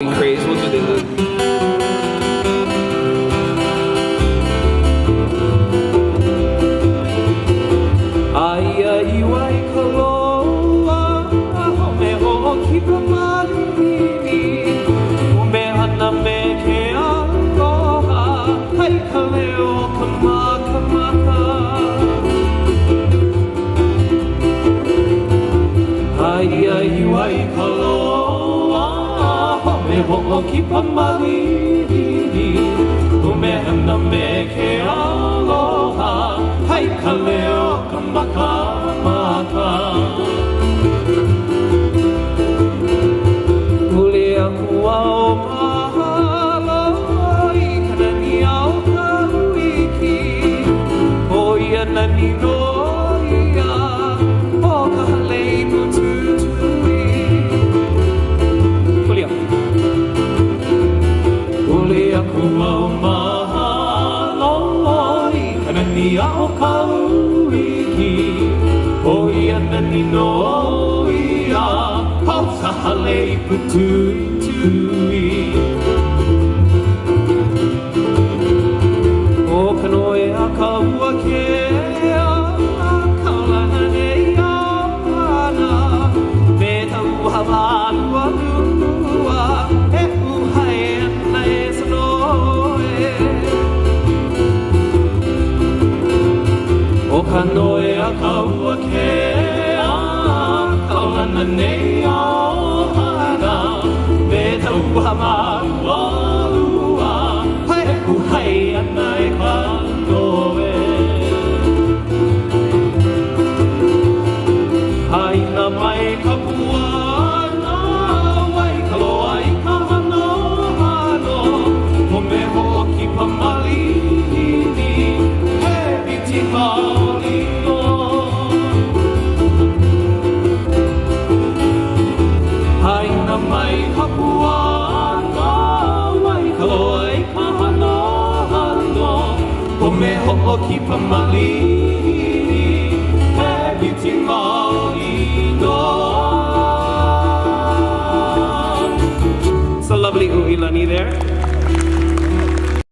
craze, we'll do this. Ai ai wai kaloa, me o kipa marini, me hana me ke aloha, hai ka leo ka makamaka. Ai ai wai kaloa, me o kipa marini, me hana me ke aloha, hai ka leo ka makamaka. Ule aku au mahalo i kana ni au ka uiki, o ia nani no ia, o ka halei no tutui. Ule aku au mahalo i kana ni au ka uiki, o ia nani no ia, o ka halei pututui. O ka noe a ka ua kea, ka lana nei au ana, me tau hawa lua lua, e uhai ana e sanoe. O ka noe a ka ua kea, ka lana nei au ana, me tau hawa lua lua, e uhai ana e ka noe. Haina mai ka puana, wai ka loa i ka hano hano, o me hoki pa malini, he iti maolino. Haina mai ka puana, wai ka loa i ka hano hano, o me hoki pa malini, he iti maolino.